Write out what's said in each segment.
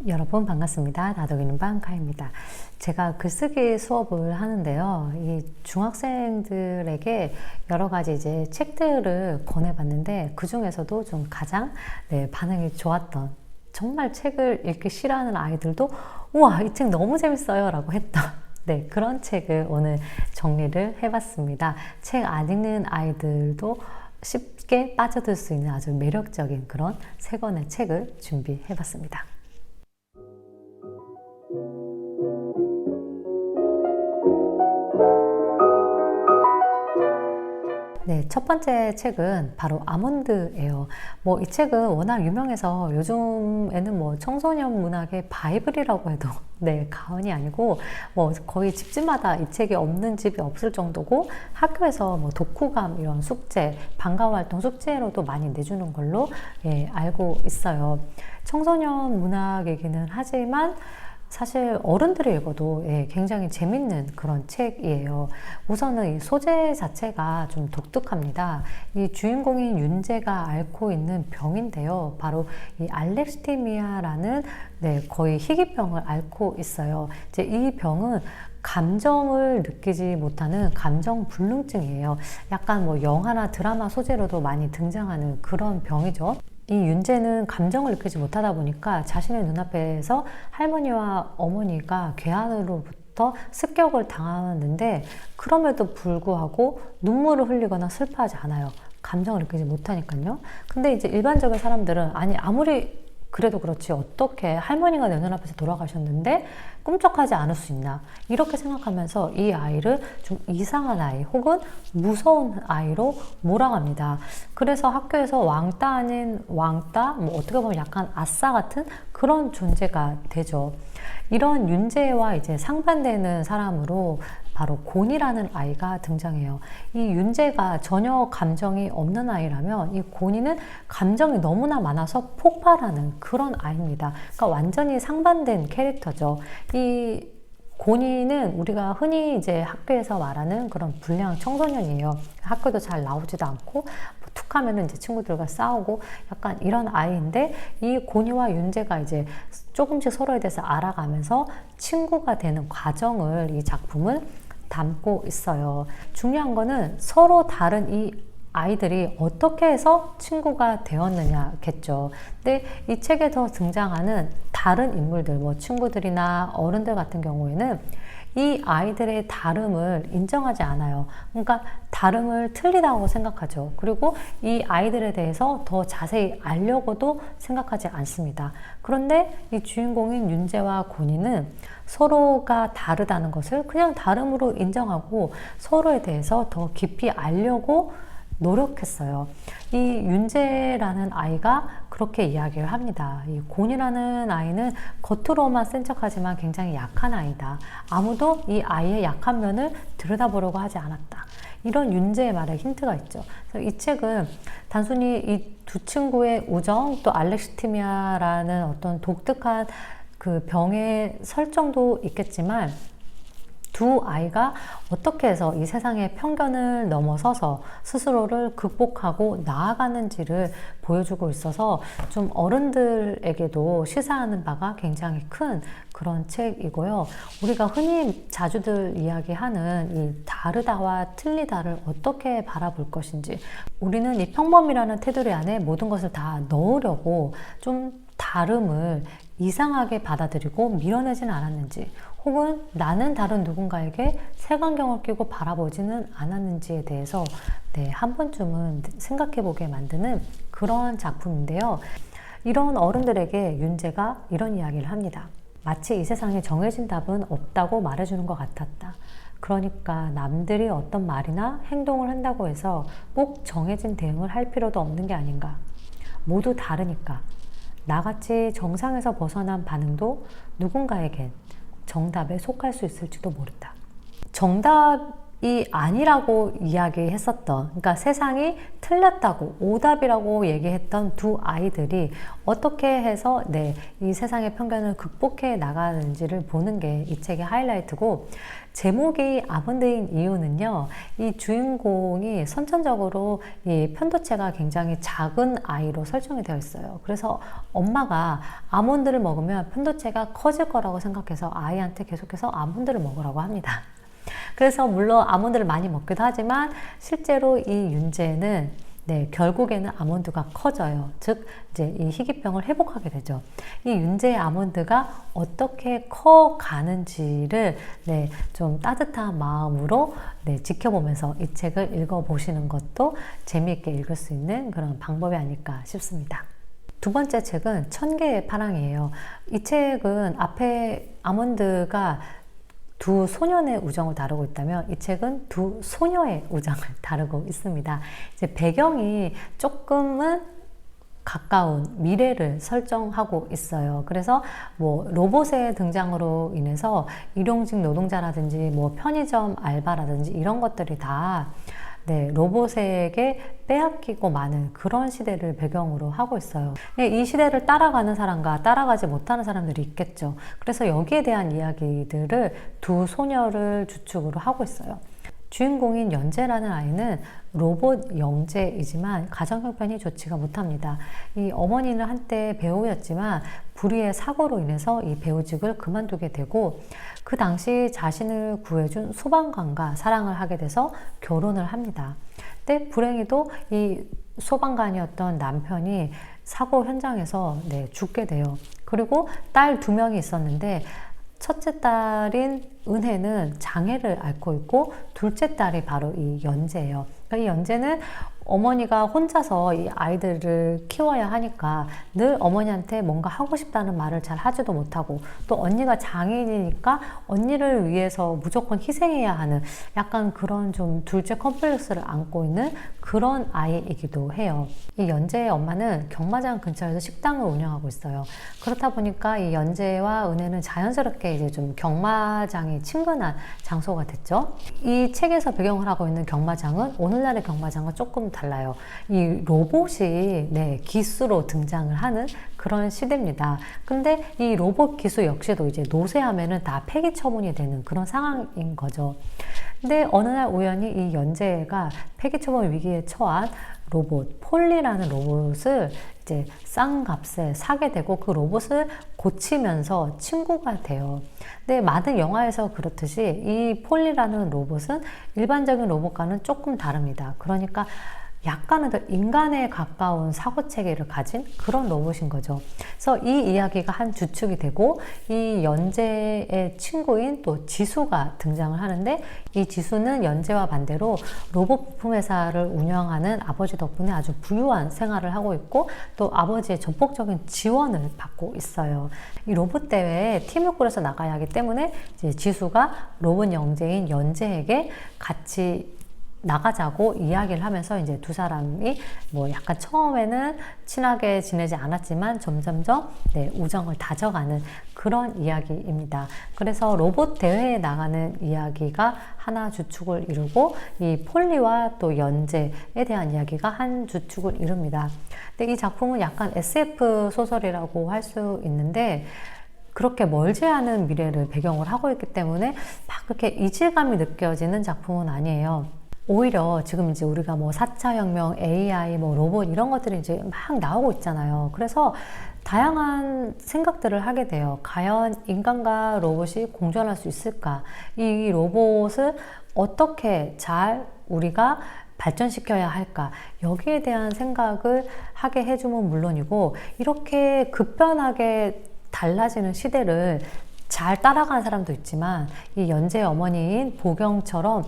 여러분 반갑습니다. 다독이는 방카입니다. 제가 글쓰기 수업을 하는데요. 이 중학생들에게 여러 가지 이제 책들을 권해봤는데 그 중에서도 좀 가장 반응이 좋았던, 정말 책을 읽기 싫어하는 아이들도 우와, 이 책 너무 재밌어요 라고 했던 그런 책을 오늘 정리를 해봤습니다. 책 안 읽는 아이들도 쉽게 빠져들 수 있는 아주 매력적인 그런 세 권의 책을 준비해봤습니다. 첫 번째 책은 바로 아몬드예요. 이 책은 워낙 유명해서 요즘에는 청소년 문학의 바이블이라고 해도 과언이 아니고 거의 집집마다 이 책이 없는 집이 없을 정도고, 학교에서 독후감 이런 숙제, 방과후 활동 숙제로도 많이 내주는 걸로 알고 있어요. 청소년 문학이기는 하지만 사실 어른들이 읽어도 굉장히 재밌는 그런 책이에요. 우선은 이 소재 자체가 좀 독특합니다. 이 주인공인 윤재가 앓고 있는 병인데요. 바로 이 알렉시티미아라는 거의 희귀병을 앓고 있어요. 이제 이 병은 감정을 느끼지 못하는 감정 불능증이에요. 약간 영화나 드라마 소재로도 많이 등장하는 그런 병이죠. 이 윤재는 감정을 느끼지 못하다 보니까 자신의 눈앞에서 할머니와 어머니가 괴한으로부터 습격을 당하는데, 그럼에도 불구하고 눈물을 흘리거나 슬퍼하지 않아요. 감정을 느끼지 못하니까요. 근데 이제 일반적인 사람들은 아니, 아무리 그래도 그렇지 어떻게 할머니가 내 눈앞에서 돌아가셨는데 꿈쩍하지 않을 수 있나, 이렇게 생각하면서 이 아이를 좀 이상한 아이 혹은 무서운 아이로 몰아갑니다. 그래서 학교에서 왕따 아닌 왕따, 어떻게 보면 약간 아싸 같은 그런 존재가 되죠. 이런 윤재와 이제 상반되는 사람으로 바로 곤이라는 아이가 등장해요. 이 윤재가 전혀 감정이 없는 아이라면 이 곤이는 감정이 너무나 많아서 폭발하는 그런 아이입니다. 그러니까 완전히 상반된 캐릭터죠. 이 곤이는 우리가 흔히 이제 학교에서 말하는 그런 불량 청소년이에요. 학교도 잘 나오지도 않고 툭 하면은 이제 친구들과 싸우고 약간 이런 아이인데, 이 곤이와 윤재가 이제 조금씩 서로에 대해서 알아가면서 친구가 되는 과정을 이 작품은 담고 있어요. 중요한 거는 서로 다른 이 아이들이 어떻게 해서 친구가 되었느냐겠죠. 근데 이 책에서 등장하는 다른 인물들, 친구들이나 어른들 같은 경우에는 이 아이들의 다름을 인정하지 않아요. 그러니까 다름을 틀리다고 생각하죠. 그리고 이 아이들에 대해서 더 자세히 알려고도 생각하지 않습니다. 그런데 이 주인공인 윤재와 곤이는 서로가 다르다는 것을 그냥 다름으로 인정하고 서로에 대해서 더 깊이 알려고 노력했어요. 이 윤재라는 아이가 그렇게 이야기를 합니다. 이 곤이라는 아이는 겉으로만 센 척하지만 굉장히 약한 아이다. 아무도 이 아이의 약한 면을 들여다보려고 하지 않았다. 이런 윤재의 말에 힌트가 있죠. 그래서 이 책은 단순히 이 두 친구의 우정, 또 알렉시티미아라는 어떤 독특한 그 병의 설정도 있겠지만, 두 아이가 어떻게 해서 이 세상의 편견을 넘어서서 스스로를 극복하고 나아가는지를 보여주고 있어서 좀 어른들에게도 시사하는 바가 굉장히 큰 그런 책이고요. 우리가 흔히 자주들 이야기하는 이 다르다와 틀리다를 어떻게 바라볼 것인지, 우리는 이 평범이라는 테두리 안에 모든 것을 다 넣으려고 좀 다름을 이상하게 받아들이고 밀어내지는 않았는지, 혹은 나는 다른 누군가에게 색안경을 끼고 바라보지는 않았는지에 대해서 한 번쯤은 생각해보게 만드는 그런 작품인데요. 이런 어른들에게 윤재가 이런 이야기를 합니다. 마치 이 세상에 정해진 답은 없다고 말해주는 것 같았다. 그러니까 남들이 어떤 말이나 행동을 한다고 해서 꼭 정해진 대응을 할 필요도 없는 게 아닌가. 모두 다르니까. 나같이 정상에서 벗어난 반응도 누군가에겐 정답에 속할 수 있을지도 모른다. 정답 이 아니라고 이야기했었던, 그러니까 세상이 틀렸다고 오답이라고 얘기했던 두 아이들이 어떻게 해서 이 세상의 편견을 극복해 나가는지를 보는 게 이 책의 하이라이트고, 제목이 아몬드인 이유는요, 이 주인공이 선천적으로 이 편도체가 굉장히 작은 아이로 설정이 되어 있어요. 그래서 엄마가 아몬드를 먹으면 편도체가 커질 거라고 생각해서 아이한테 계속해서 아몬드를 먹으라고 합니다. 그래서 물론 아몬드를 많이 먹기도 하지만 실제로 이 윤재는 결국에는 아몬드가 커져요. 즉 이제 이 희귀병을 회복하게 되죠. 이 윤재의 아몬드가 어떻게 커가는지를 좀 따뜻한 마음으로 지켜보면서 이 책을 읽어보시는 것도 재미있게 읽을 수 있는 그런 방법이 아닐까 싶습니다. 두 번째 책은 천개의 파랑이에요. 이 책은 앞에 아몬드가 두 소년의 우정을 다루고 있다면 이 책은 두 소녀의 우정을 다루고 있습니다. 이제 배경이 조금은 가까운 미래를 설정하고 있어요. 그래서 뭐 로봇의 등장으로 인해서 일용직 노동자라든지 뭐 편의점 알바라든지 이런 것들이 다 로봇에게 빼앗기고 마는 그런 시대를 배경으로 하고 있어요. 이 시대를 따라가는 사람과 따라가지 못하는 사람들이 있겠죠. 그래서 여기에 대한 이야기들을 두 소녀를 주축으로 하고 있어요. 주인공인 연재라는 아이는 로봇 영재이지만 가정 형편이 좋지가 못합니다. 이 어머니는 한때 배우였지만 불의의 사고로 인해서 이 배우직을 그만두게 되고, 그 당시 자신을 구해준 소방관과 사랑을 하게 돼서 결혼을 합니다. 근데 불행히도 이 소방관이었던 남편이 사고 현장에서 죽게 돼요. 그리고 딸 2명이 있었는데 첫째 딸인 은혜는 장애를 앓고 있고 둘째 딸이 바로 이 연재예요. 그러니까 이 연재는 어머니가 혼자서 이 아이들을 키워야 하니까 늘 어머니한테 뭔가 하고 싶다는 말을 잘 하지도 못하고, 또 언니가 장애인이니까 언니를 위해서 무조건 희생해야 하는 약간 그런 좀 둘째 컴플렉스를 안고 있는 그런 아이이기도 해요. 이 연재의 엄마는 경마장 근처에서 식당을 운영하고 있어요. 그렇다 보니까 이 연재와 은혜는 자연스럽게 이제 좀 경마장이 친근한 장소가 됐죠. 이 책에서 배경을 하고 있는 경마장은 오늘날의 경마장과 조금 달라요. 이 로봇이 기수로 등장을 하는 그런 시대입니다. 근데 이 로봇 기수 역시도 이제 노쇠하면은 다 폐기 처분이 되는 그런 상황인 거죠. 근데 어느 날 우연히 이 연재가 폐기 처분 위기에 처한 로봇 폴리라는 로봇을 이제 싼 값에 사게 되고 그 로봇을 고치면서 친구가 돼요. 근데 많은 영화에서 그렇듯이 이 폴리라는 로봇은 일반적인 로봇과는 조금 다릅니다. 그러니까 약간은 더 인간에 가까운 사고체계를 가진 그런 로봇인 거죠. 그래서 이 이야기가 한 주축이 되고, 이 연재의 친구인 또 지수가 등장을 하는데, 이 지수는 연재와 반대로 로봇 부품 회사를 운영하는 아버지 덕분에 아주 부유한 생활을 하고 있고, 또 아버지의 전폭적인 지원을 받고 있어요. 이 로봇 대회에 팀을 꾸려서 나가야 하기 때문에 이제 지수가 로봇 영재인 연재에게 같이 나가자고 이야기를 하면서 이제 두 사람이 뭐 약간 처음에는 친하게 지내지 않았지만 점점점 우정을 다져가는 그런 이야기입니다. 그래서 로봇 대회에 나가는 이야기가 하나 주축을 이루고, 이 폴리와 또 연재에 대한 이야기가 한 주축을 이룹니다. 근데 이 작품은 약간 SF 소설이라고 할 수 있는데, 그렇게 멀지 않은 미래를 배경으로 하고 있기 때문에 막 그렇게 이질감이 느껴지는 작품은 아니에요. 오히려 지금 이제 우리가 뭐 4차 혁명, AI, 뭐 로봇 이런 것들이 이제 막 나오고 있잖아요. 그래서 다양한 생각들을 하게 돼요. 과연 인간과 로봇이 공존할 수 있을까? 이 로봇을 어떻게 잘 우리가 발전시켜야 할까? 여기에 대한 생각을 하게 해주면 물론이고, 이렇게 급변하게 달라지는 시대를 잘 따라가는 사람도 있지만, 이 연재의 어머니인 보경처럼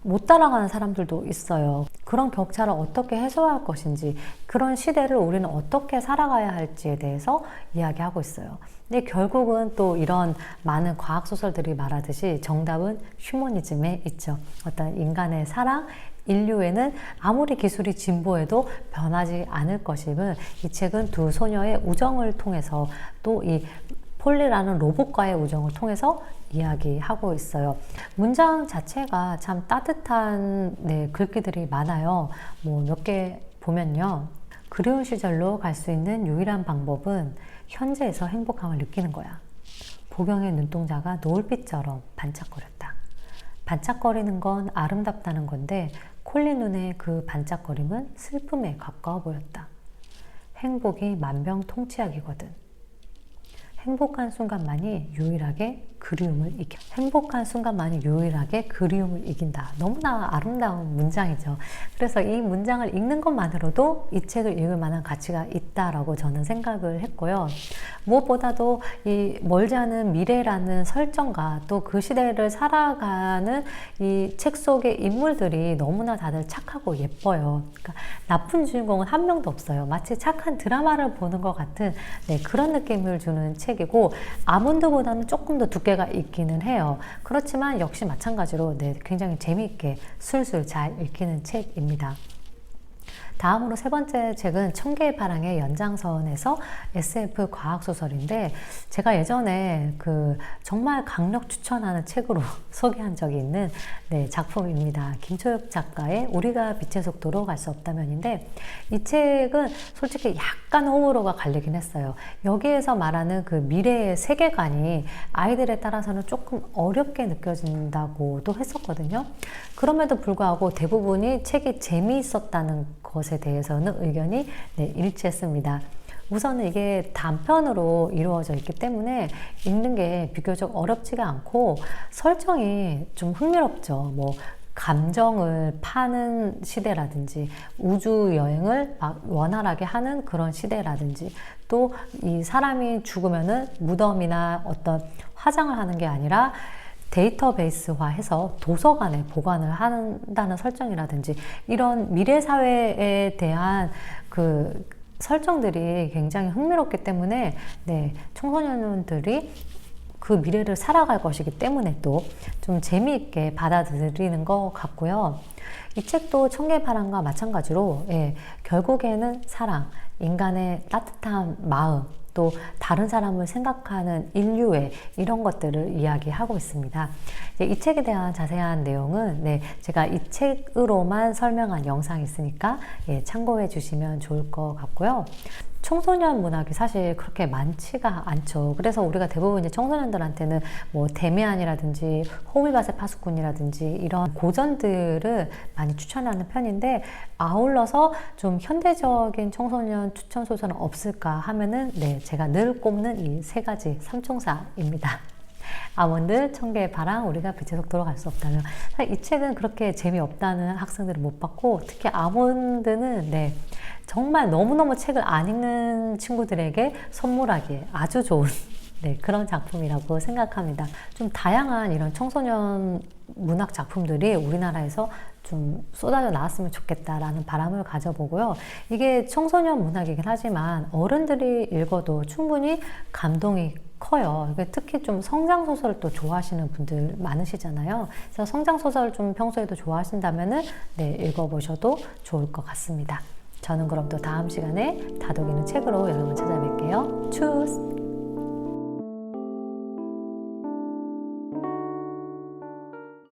못 따라가는 사람들도 있어요. 그런 격차를 어떻게 해소할 것인지, 그런 시대를 우리는 어떻게 살아가야 할지에 대해서 이야기하고 있어요. 근데 결국은 또 이런 많은 과학소설들이 말하듯이 정답은 휴머니즘에 있죠. 어떤 인간의 사랑, 인류에는 아무리 기술이 진보해도 변하지 않을 것임을 이 책은 두 소녀의 우정을 통해서, 또 이 폴리라는 로봇과의 우정을 통해서 이야기하고 있어요. 문장 자체가 참 따뜻한 글귀들이 많아요. 뭐 몇 개 보면요. 그리운 시절로 갈 수 있는 유일한 방법은 현재에서 행복함을 느끼는 거야. 보경의 눈동자가 노을빛처럼 반짝거렸다. 반짝거리는 건 아름답다는 건데 콜리 눈의 그 반짝거림은 슬픔에 가까워 보였다. 행복이 만병통치약이거든. 행복한 순간만이 유일하게 그리움을 이겨. 행복한 순간만이 유일하게 그리움을 이긴다. 너무나 아름다운 문장이죠. 그래서 이 문장을 읽는 것만으로도 이 책을 읽을 만한 가치가 있다라고 저는 생각을 했고요. 무엇보다도 이 멀지 않은 미래라는 설정과 또 그 시대를 살아가는 이 책 속의 인물들이 너무나 다들 착하고 예뻐요. 그러니까 나쁜 주인공은 한 명도 없어요. 마치 착한 드라마를 보는 것 같은 그런 느낌을 주는 책이고, 아몬드보다는 조금 더 두께가 있기는 해요. 그렇지만 역시 마찬가지로 굉장히 재미있게 술술 잘 읽히는 책입니다. 다음으로 세 번째 책은 천개의 파랑의 연장선에서 SF 과학소설인데, 제가 예전에 정말 강력 추천하는 책으로 소개한 적이 있는 작품입니다. 김초엽 작가의 우리가 빛의 속도로 갈 수 없다면인데, 이 책은 솔직히 약간 호불호가 갈리긴 했어요. 여기에서 말하는 그 미래의 세계관이 아이들에 따라서는 조금 어렵게 느껴진다고도 했었거든요. 그럼에도 불구하고 대부분이 책이 재미있었다는 것에 대해서는 의견이 일치했습니다. 우선은 이게 단편으로 이루어져 있기 때문에 읽는 게 비교적 어렵지가 않고, 설정이 좀 흥미롭죠. 뭐 감정을 파는 시대라든지 우주 여행을 막 원활하게 하는 그런 시대라든지, 또 이 사람이 죽으면은 무덤이나 어떤 화장을 하는 게 아니라 데이터베이스화해서 도서관에 보관을 한다는 설정이라든지, 이런 미래 사회에 대한 그 설정들이 굉장히 흥미롭기 때문에 청소년들이 그 미래를 살아갈 것이기 때문에 또 좀 재미있게 받아들이는 것 같고요. 이 책도 천개의 파랑과 마찬가지로 결국에는 사랑, 인간의 따뜻한 마음, 또 다른 사람을 생각하는 인류애, 이런 것들을 이야기하고 있습니다. 이 책에 대한 자세한 내용은 제가 이 책으로만 설명한 영상이 있으니까 참고해 주시면 좋을 것 같고요. 청소년 문학이 사실 그렇게 많지가 않죠. 그래서 우리가 대부분 이제 청소년들한테는 뭐 데미안이라든지 호미밭의 파수꾼이라든지 이런 고전들을 많이 추천하는 편인데, 아울러서 좀 현대적인 청소년 추천 소설은 없을까 하면은 제가 늘 꼽는 이 세 가지 삼총사입니다. 아몬드, 천개의 파랑, 우리가 빛의 속도로 갈 수 없다면. 이 책은 그렇게 재미없다는 학생들을 못 봤고, 특히 아몬드는 정말 너무너무 책을 안 읽는 친구들에게 선물하기에 아주 좋은 그런 작품이라고 생각합니다. 좀 다양한 이런 청소년 문학 작품들이 우리나라에서 좀 쏟아져 나왔으면 좋겠다라는 바람을 가져보고요. 이게 청소년 문학이긴 하지만 어른들이 읽어도 충분히 감동이 커요. 특히 좀 성장소설을 또 좋아하시는 분들 많으시잖아요. 그래서 성장소설 좀 평소에도 좋아하신다면은 읽어보셔도 좋을 것 같습니다. 저는 그럼 또 다음 시간에 다독이는 책으로 여러분 찾아뵐게요. 추스!